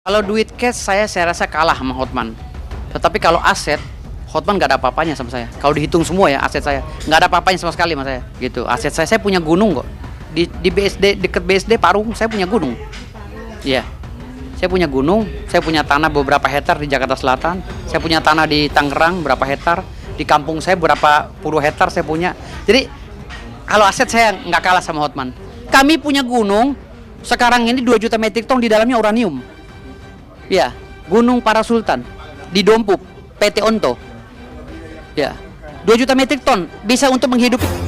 Kalau duit cash saya rasa kalah sama Hotman. Tetapi kalau aset, Hotman nggak ada apa-apanya sama saya. Kalau dihitung semua ya aset saya, nggak ada apa-apanya sama sekali sama saya. Gitu. Aset saya punya gunung kok. Di BSD, deket BSD Parung, saya punya gunung. Iya. Saya punya gunung, saya punya tanah beberapa hektar di Jakarta Selatan, saya punya tanah di Tangerang berapa hektar, di kampung saya berapa puluh hektar saya punya. Jadi kalau aset saya nggak kalah sama Hotman. Kami punya gunung, sekarang ini 2 juta metrik ton di dalamnya uranium. Ya, Gunung Parasultan di Dompu, PT Onto. Ya, 2 juta metrik ton bisa untuk menghidupi.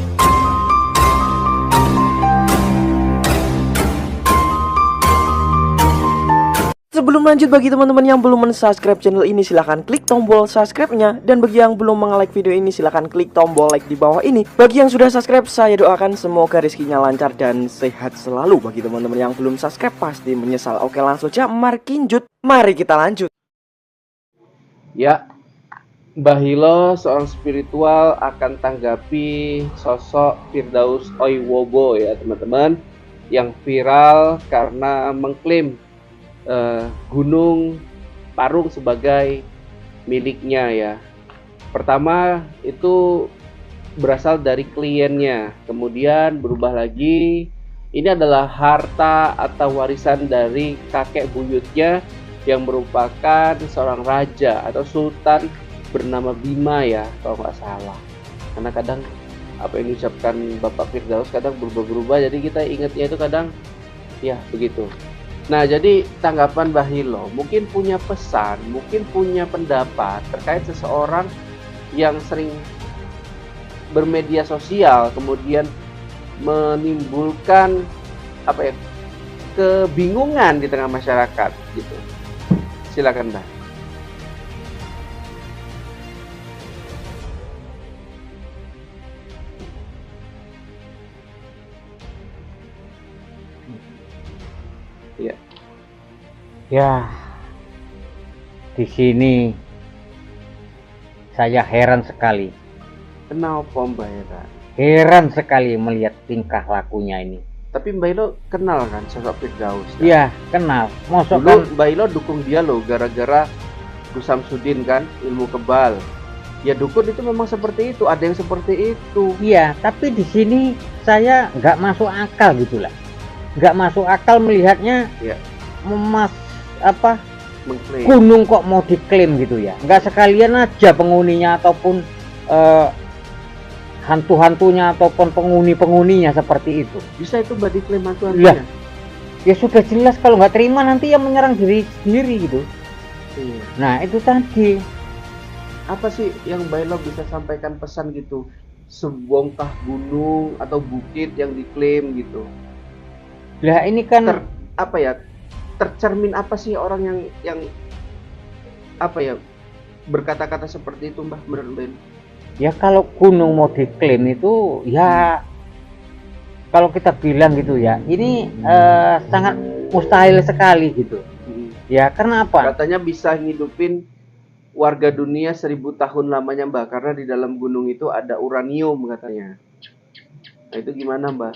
Sebelum lanjut, bagi teman-teman yang belum men-subscribe channel ini, silahkan klik tombol subscribe-nya. Dan bagi yang belum meng-like video ini, silahkan klik tombol like di bawah ini. Bagi yang sudah subscribe, saya doakan semoga rezekinya lancar dan sehat selalu. Bagi teman-teman yang belum subscribe, pasti menyesal. Oke, langsung aja, mari kita lanjut. Ya, Mbah Hilo, seorang spiritual, akan tanggapi sosok Firdaus Oiwobo ya teman-teman, yang viral karena mengklaim Gunung Parung sebagai miliknya ya. Pertama itu berasal dari kliennya, kemudian berubah lagi. Ini adalah harta atau warisan dari kakek buyutnya yang merupakan seorang raja atau sultan bernama Bima ya, kalau nggak salah. Karena kadang apa yang diucapkan Bapak Firdaus kadang berubah-berubah, jadi kita ingatnya itu kadang ya begitu. Nah, jadi tanggapan Mbah Hilo mungkin punya pesan, mungkin punya pendapat terkait seseorang yang sering bermedia sosial kemudian menimbulkan apa ya, kebingungan di tengah masyarakat gitu. Silakan, Mbah. Iya. Ya, di sini saya heran sekali. Kenapa Mbak Hilo? Heran sekali melihat tingkah lakunya ini. Tapi Mbak Hilo kenal kan sosok Firdaus? Kan? Iya, kenal. Mosok Dulu kan Mbak Hilo dukung dia loh gara-gara Gus Samsudin kan, ilmu kebal. Ya dukun itu memang seperti itu, ada yang seperti itu. iya, tapi di sini saya nggak masuk akal gitulah. Nggak masuk akal melihatnya Ya, mengklaim. gunung kok mau diklaim gitu ya. Nggak sekalian aja penghuninya ataupun hantu-hantunya ataupun penghuni-penghuninya seperti itu. Bisa itu Mbak diklaim Iya. hantu-hantunya? Ya sudah jelas kalau nggak terima nanti yang menyerang diri sendiri gitu. Iya. Nah itu tadi. Apa sih yang Mbak Hilo bisa sampaikan pesan gitu? Sebongkah gunung atau bukit yang diklaim gitu. Lah ini kan Apa ya? Tercermin apa sih orang yang apa ya? Berkata-kata seperti itu Mbak, menurut Mbak Hilo? ya kalau gunung mau diklaim itu ya kalau kita bilang gitu ya ini sangat mustahil sekali gitu. Ya karena apa? Katanya bisa ngidupin warga dunia 1000 tahun lamanya Mbak, karena di dalam gunung itu ada uranium katanya. Nah itu gimana Mbak?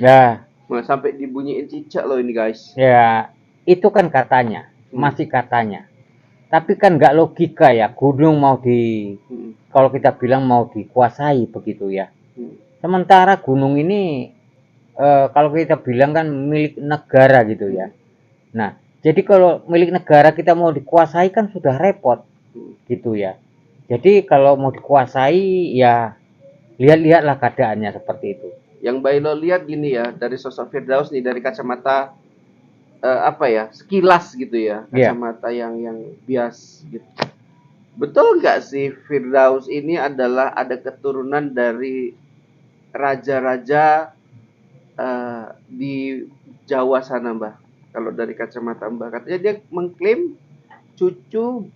Ya, Nah, sampai dibunyiin cicak loh ini guys. ya itu kan katanya, masih katanya. Tapi kan nggak logika ya gunung mau kalau kita bilang mau dikuasai begitu ya. Sementara gunung ini kalau kita bilang kan milik negara gitu ya. Nah, jadi kalau milik negara kita mau dikuasai kan sudah repot gitu ya. Jadi kalau mau dikuasai ya lihat-lihatlah keadaannya seperti itu. Yang Mbak Ilo lihat gini ya, dari sosok Firdaus nih, dari kacamata apa ya, sekilas gitu ya, kacamata yang bias gitu. Betul nggak sih Firdaus ini adalah ada keturunan dari raja-raja di Jawa sana Mbak? Kalau dari kacamata Mbak, katanya dia mengklaim cucu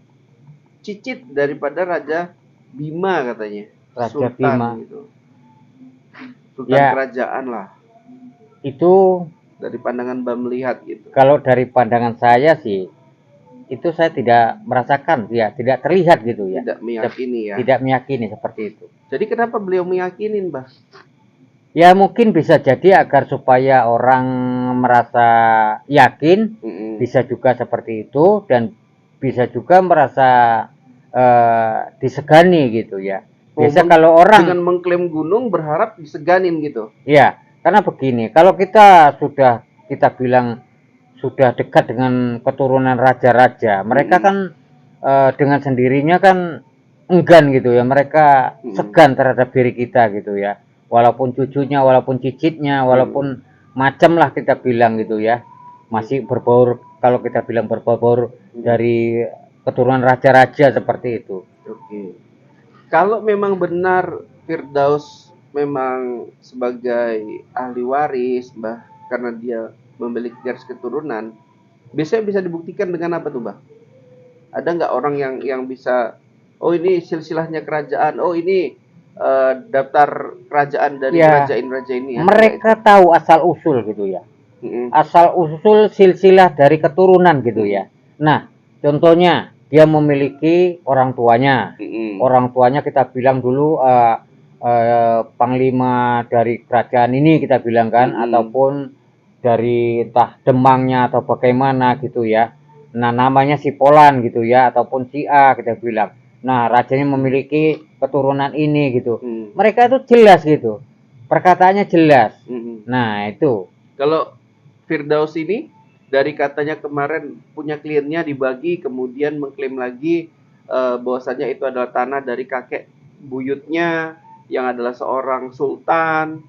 cicit daripada Raja Bima katanya. Raja Sultan Bima. gitu. Sultan Ya. kerajaan lah. Itu Dari pandangan Mbak melihat gitu. kalau dari pandangan saya sih itu saya tidak merasakan ya, tidak terlihat gitu ya. Tidak meyakini ya. Tidak meyakini seperti itu. Jadi kenapa beliau meyakini Mbak? Ya mungkin bisa jadi agar supaya orang merasa yakin, bisa juga seperti itu, dan bisa juga merasa disegani gitu ya. Biasa kalau Dengan orang, mengklaim gunung berharap diseganin gitu. ya karena begini, kalau kita bilang sudah dekat dengan keturunan raja-raja, mereka kan dengan sendirinya kan enggan gitu ya, mereka segan terhadap diri kita gitu ya, walaupun cucunya, walaupun cicitnya, walaupun macam lah kita bilang gitu ya, masih berbaur, kalau kita bilang berbaur dari keturunan raja-raja seperti itu. Oke. Kalau memang benar Firdaus memang sebagai ahli waris, Mbah, karena dia memiliki garis keturunan, biasanya bisa dibuktikan dengan apa tuh, Mbah? Ada nggak orang yang bisa, oh ini silsilahnya kerajaan, oh ini daftar kerajaan dari Ya, raja ini ya? mereka tahu asal usul gitu ya, asal usul silsilah dari keturunan gitu ya. Nah, contohnya dia memiliki orang tuanya. Orang tuanya kita bilang dulu panglima dari kerajaan ini kita bilang kan, ataupun dari entah demangnya atau bagaimana gitu ya. Nah, namanya si Polan gitu ya, ataupun si A kita bilang. Nah, rajanya memiliki keturunan ini gitu. Mereka itu jelas gitu. Perkataannya jelas. Nah, itu. Kalau Firdaus ini dari katanya kemarin punya kliennya dibagi, kemudian mengklaim lagi bahwasanya itu adalah tanah dari kakek buyutnya yang adalah seorang sultan.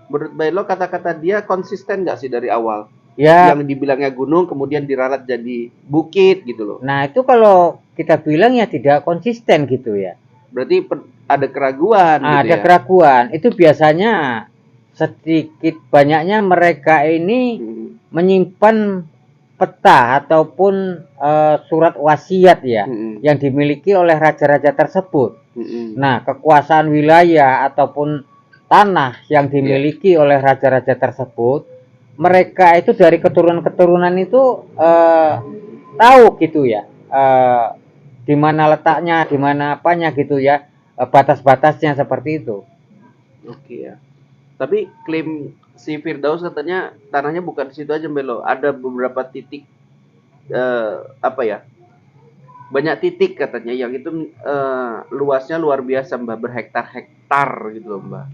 Menurut Bailo kata-kata dia konsisten nggak sih dari awal? Ya, Yang dibilangnya gunung kemudian diralat jadi bukit gitu loh. nah itu kalau kita bilang ya tidak konsisten gitu ya. Berarti ada keraguan gitu Ada ya. keraguan. Itu biasanya sedikit banyaknya mereka ini menyimpan peta ataupun surat wasiat ya yang dimiliki oleh raja-raja tersebut. Nah, kekuasaan wilayah ataupun tanah yang dimiliki oleh raja-raja tersebut, mereka itu dari keturunan-keturunan itu tahu gitu ya, di mana letaknya, di mana apanya gitu ya, batas-batasnya seperti itu. Oke ya. Tapi klaim si Firdaus katanya tanahnya bukan di situ aja Belo. Ada beberapa titik apa ya? Banyak titik katanya yang itu luasnya luar biasa Mbak, berhektar-hektar gitu loh Mbak.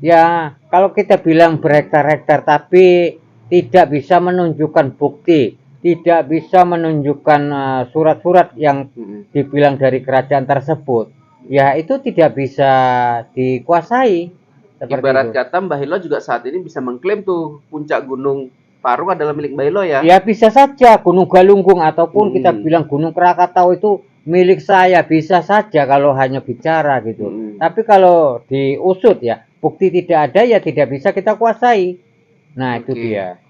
Ya, kalau kita bilang berhektar-hektar tapi tidak bisa menunjukkan bukti, tidak bisa menunjukkan surat-surat yang dibilang dari kerajaan tersebut, ya itu tidak bisa dikuasai. Ibarat kata Mbah Hilo juga saat ini bisa mengklaim tuh puncak Gunung Parung adalah milik Mbah Hilo ya. Ya bisa saja Gunung Galunggung ataupun kita bilang Gunung Krakatau itu milik saya, bisa saja kalau hanya bicara gitu. Tapi kalau diusut ya, bukti tidak ada ya tidak bisa kita kuasai. Nah, itu dia.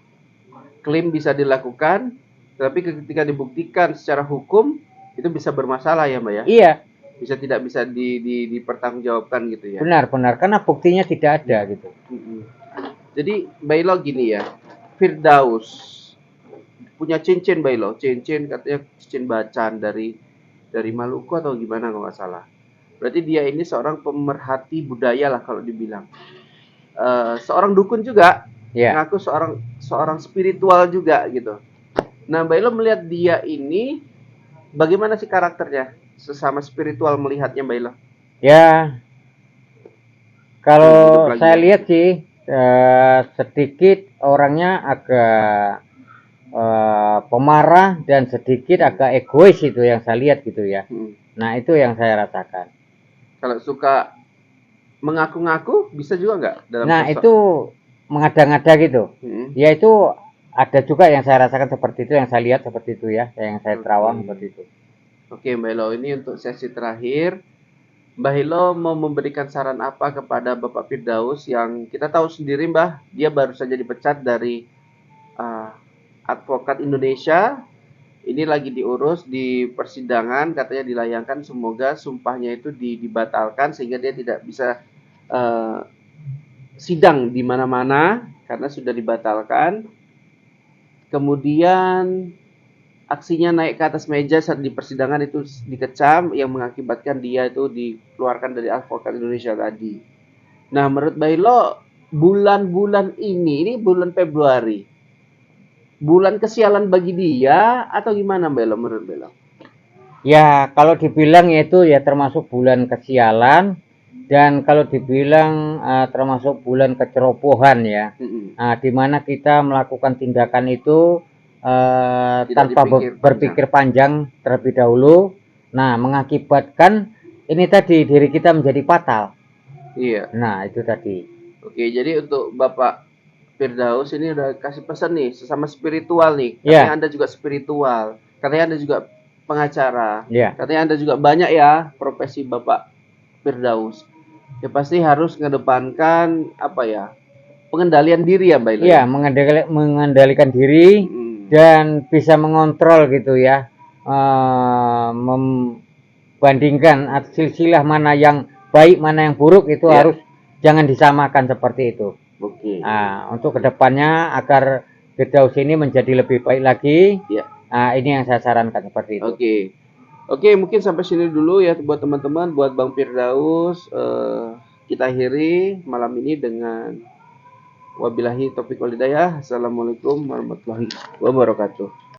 Klaim bisa dilakukan, tapi ketika dibuktikan secara hukum itu bisa bermasalah ya Mbak ya. Iya. Tidak bisa dipertanggungjawabkan gitu ya. Benar, karena buktinya tidak ada gitu. Jadi Bailo gini ya, Firdaus punya cincin Bailo, cincin katanya cincin bacan dari Maluku atau gimana kalau nggak salah. Berarti dia ini seorang pemerhati budaya lah kalau dibilang. Seorang dukun juga, ngaku seorang spiritual juga gitu. Nah Bailo melihat dia ini bagaimana sih karakternya? Sesama spiritual melihatnya Bailo. Ya, kalau saya lihat sih sedikit orangnya agak pemarah dan sedikit agak egois itu yang saya lihat gitu ya. Nah itu yang saya rasakan. Kalau suka mengaku-ngaku bisa juga nggak dalam nah sosok? Itu mengada-ngada gitu. Ya itu ada juga yang saya rasakan seperti itu, yang saya lihat seperti itu ya, yang saya terawang seperti itu. Oke Mbak Hilo, ini untuk sesi terakhir. Mbak Hilo mau memberikan saran apa kepada Bapak Firdaus yang kita tahu sendiri Mbah, dia baru saja dipecat dari advokat Indonesia. Ini lagi diurus di persidangan, katanya dilayangkan, semoga sumpahnya itu dibatalkan sehingga dia tidak bisa sidang di mana-mana karena sudah dibatalkan. Kemudian aksinya naik ke atas meja saat di persidangan itu dikecam yang mengakibatkan dia itu dikeluarkan dari advokat Indonesia tadi. Nah, menurut Bailo bulan-bulan ini bulan Februari, bulan kesialan bagi dia atau gimana Belo menurut Belo? Ya, kalau dibilang itu ya termasuk bulan kesialan, dan kalau dibilang termasuk bulan kecerobohan ya. Nah, di mana kita melakukan tindakan itu tanpa berpikir panjang terlebih dahulu. Nah, mengakibatkan ini tadi diri kita menjadi fatal. Iya. Nah, itu tadi. Oke, jadi untuk Bapak Firdaus ini udah kasih pesan nih sesama spiritual nih. Katanya Anda juga spiritual. Katanya Anda juga pengacara. Katanya Anda juga banyak ya profesi Bapak Firdaus. Ya pasti harus mengedepankan apa ya? Pengendalian diri ya, Mbak Ilo. Iya, mengendalikan diri dan bisa mengontrol gitu ya. Membandingkan silsilah mana yang baik, mana yang buruk itu harus jangan disamakan seperti itu. Oke. Nah, untuk kedepannya agar Firdaus ini menjadi lebih baik lagi. Nah, ini yang saya sarankan seperti itu. Oke, mungkin sampai sini dulu ya buat teman-teman, buat Bang Firdaus. Kita akhiri malam ini dengan wabillahi taufiq wal hidayah. Assalamualaikum warahmatullahi wabarakatuh.